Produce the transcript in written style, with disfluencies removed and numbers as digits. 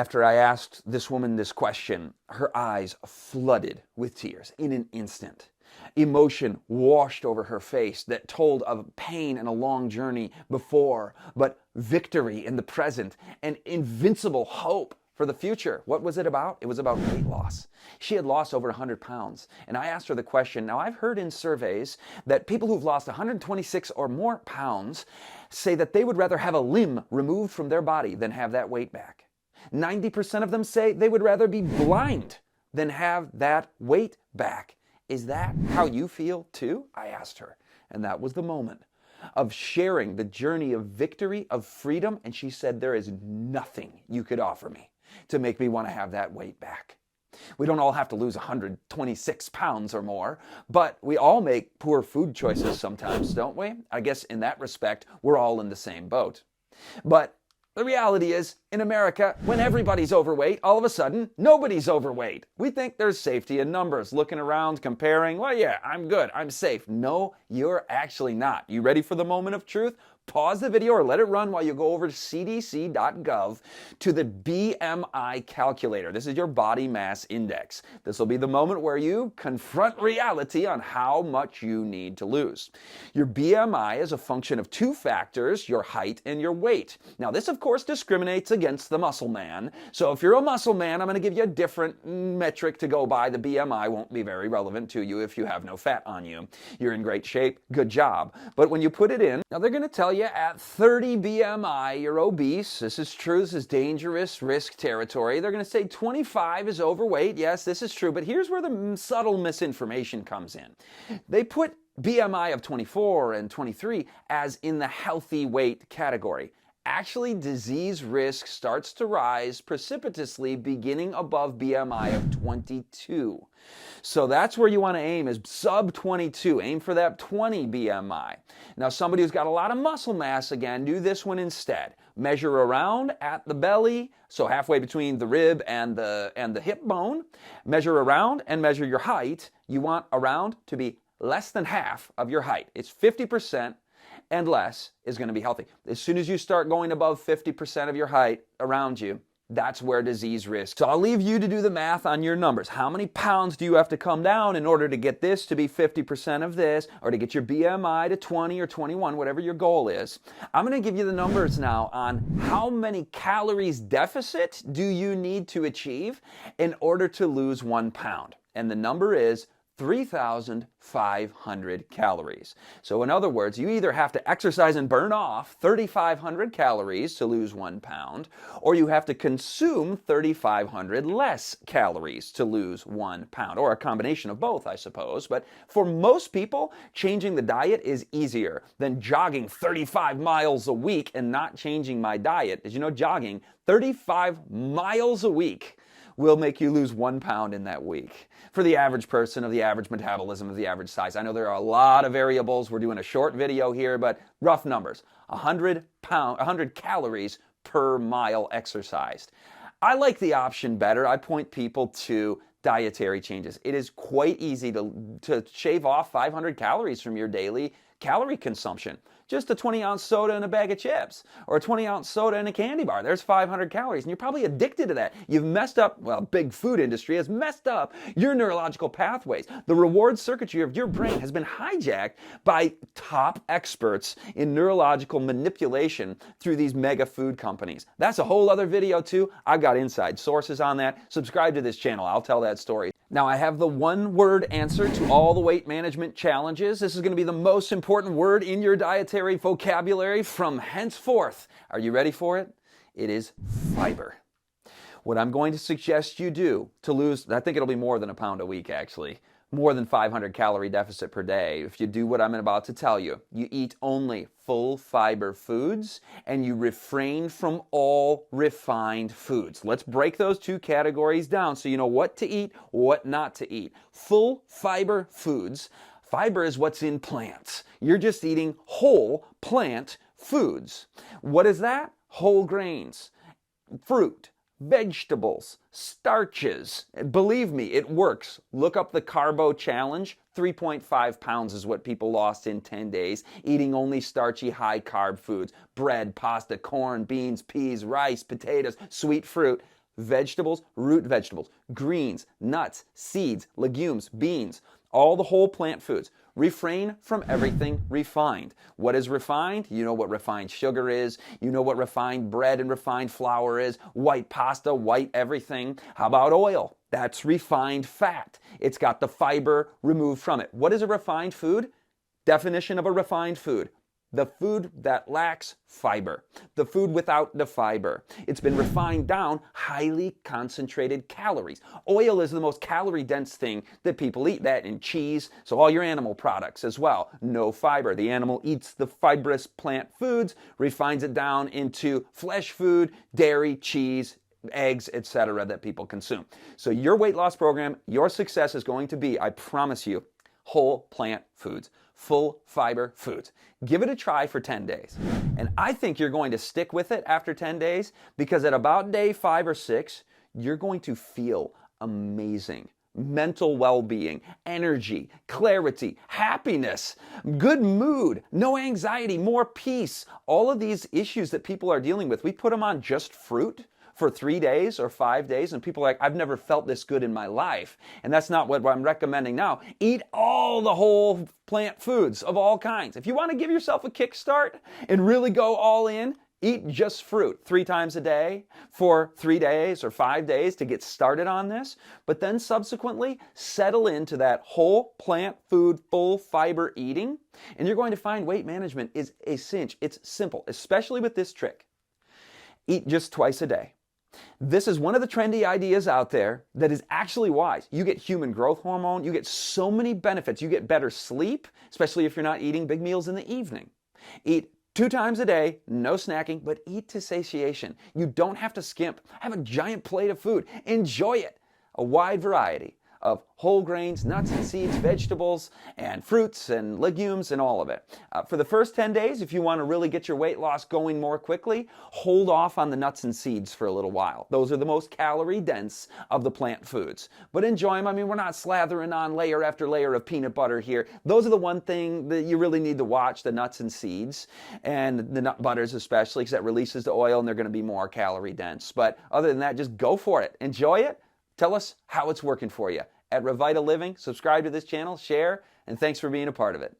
After I asked this woman this question, her eyes flooded with tears in an instant. Emotion washed over her face that told of pain and a long journey before, but victory in the present and invincible hope for the future. What was it about? It was about weight loss. She had lost over 100 pounds. And I asked her the question. Now, I've heard in surveys that people who've lost 126 or more pounds say that they would rather have a limb removed from their body than have that weight back. 90% of them say they would rather be blind than have that weight back. Is that how you feel too? I asked her. And that was the moment of sharing the journey of victory, of freedom. And she said, there is nothing you could offer me to make me want to have that weight back. We don't all have to lose 126 pounds or more, but we all make poor food choices sometimes, don't we? I guess in that respect, we're all in the same boat. But the reality is, in America, when everybody's overweight, all of a sudden, nobody's overweight. We think there's safety in numbers, looking around, comparing, well, yeah, I'm good, I'm safe. No, you're actually not. You ready for the moment of truth? Pause the video or let it run while you go over to cdc.gov to the BMI calculator. This is your body mass index. This will be the moment where you confront reality on how much you need to lose. Your BMI is a function of two factors, your height and your weight. Now, this, of course, discriminates against the muscle man. So if you're a muscle man, I'm going to give you a different metric to go by. The BMI won't be very relevant to you if you have no fat on you. You're in great shape. Good job. But when you put it in, now they're going to tell you at 30 BMI, you're obese. This is true. This is dangerous risk territory. They're going to say 25 is overweight. Yes, this is true. But here's where the subtle misinformation comes in. They put BMI of 24 and 23 as in the healthy weight category. Actually, disease risk starts to rise precipitously beginning above BMI of 22. So that's where you want to aim, is sub 22. Aim for that 20 BMI. Now, somebody who's got a lot of muscle mass, again, do this one instead. Measure around at the belly, so halfway between the rib and the hip bone. Measure around and measure your height. You want around to be less than half of your height. It's 50%. And less is going to be healthy. As soon as you start going above 50% of your height around you, that's where disease risk. So I'll leave you to do the math on your numbers. How many pounds do you have to come down in order to get this to be 50% of this, or to get your BMI to 20 or 21, whatever your goal is? I'm going to give you the numbers now on how many calories deficit do you need to achieve in order to lose 1 pound. And the number is 3,500 calories. So in other words, you either have to exercise and burn off 3,500 calories to lose 1 pound, or you have to consume 3,500 less calories to lose 1 pound, or a combination of both, I suppose. But for most people, changing the diet is easier than jogging 35 miles a week and not changing my diet. As you know, jogging 35 miles a week will make you lose 1 pound in that week. For the average person of the average metabolism of the average size. I know there are a lot of variables. We're doing a short video here, but rough numbers. 100 calories per mile exercised. I like the option better. I point people to dietary changes. It is quite easy to shave off 500 calories from your daily calorie consumption. Just a 20-ounce soda and a bag of chips, or a 20-ounce soda and a candy bar. There's 500 calories, and you're probably addicted to that. You've messed up, well, big food industry has messed up your neurological pathways. The reward circuitry of your brain has been hijacked by top experts in neurological manipulation through these mega food companies. That's a whole other video too. I've got inside sources on that. Subscribe to this channel. I'll tell that story. Now, I have the one-word answer to all the weight management challenges. This is going to be the most important word in your dietary vocabulary from henceforth. Are you ready for it? It is fiber. What I'm going to suggest you do to lose, I think it'll be more than a pound a week actually, more than 500 calorie deficit per day. If you do what I'm about to tell you, you eat only full fiber foods and you refrain from all refined foods. Let's break those two categories down so you know what to eat, what not to eat. Full fiber foods. Fiber is what's in plants. You're just eating whole plant foods. What is that? Whole grains, fruit, vegetables, starches. Believe me, it works. Look up the Carbo Challenge. 3.5 pounds is what people lost in 10 days, eating only starchy, high-carb foods. Bread, pasta, corn, beans, peas, rice, potatoes, sweet fruit. vegetables, root vegetables, greens, nuts, seeds, legumes, beans, all the whole plant foods. Refrain from everything refined. What is refined? You know what refined sugar is. You know what refined bread and refined flour is. White pasta, white everything. How about oil? That's refined fat. It's got the fiber removed from it. What is a refined food? Definition of a refined food: the food that lacks fiber, the food without the fiber. It's been refined down, highly concentrated calories. Oil is the most calorie-dense thing that people eat, that and cheese, so all your animal products as well. No fiber. The animal eats the fibrous plant foods, refines it down into flesh food, dairy, cheese, eggs, etc. that people consume. So your weight loss program, your success is going to be, I promise you, whole plant foods, full fiber foods. Give it a try for 10 days. And I think you're going to stick with it after 10 days because at about day 5 or 6, you're going to feel amazing. Mental well-being, energy, clarity, happiness, good mood, no anxiety, more peace. All of these issues that people are dealing with, we put them on just fruit for 3 days or 5 days, and people are like, I've never felt this good in my life. And that's not what I'm recommending now. Eat all the whole plant foods of all kinds. If you want to give yourself a kickstart and really go all in, eat just fruit 3 times a day for 3 days or 5 days to get started on this. But then subsequently settle into that whole plant food, full fiber eating. And you're going to find weight management is a cinch. It's simple, especially with this trick. Eat just twice a day. This is one of the trendy ideas out there that is actually wise. You get human growth hormone. You get so many benefits. You get better sleep, especially if you're not eating big meals in the evening. Eat 2 times a day, no snacking, but eat to satiation. You don't have to skimp. Have a giant plate of food. Enjoy it. A wide variety of whole grains, nuts and seeds, vegetables, and fruits and legumes and all of it. For the first 10 days, if you want to really get your weight loss going more quickly, hold off on the nuts and seeds for a little while. Those are the most calorie dense of the plant foods. But enjoy them. I mean, we're not slathering on layer after layer of peanut butter here. Those are the one thing that you really need to watch, the nuts and seeds, and the nut butters especially, because that releases the oil and they're going to be more calorie dense. But other than that, just go for it. Enjoy it. Tell us how it's working for you at Revita Living. Subscribe to this channel, share, and thanks for being a part of it.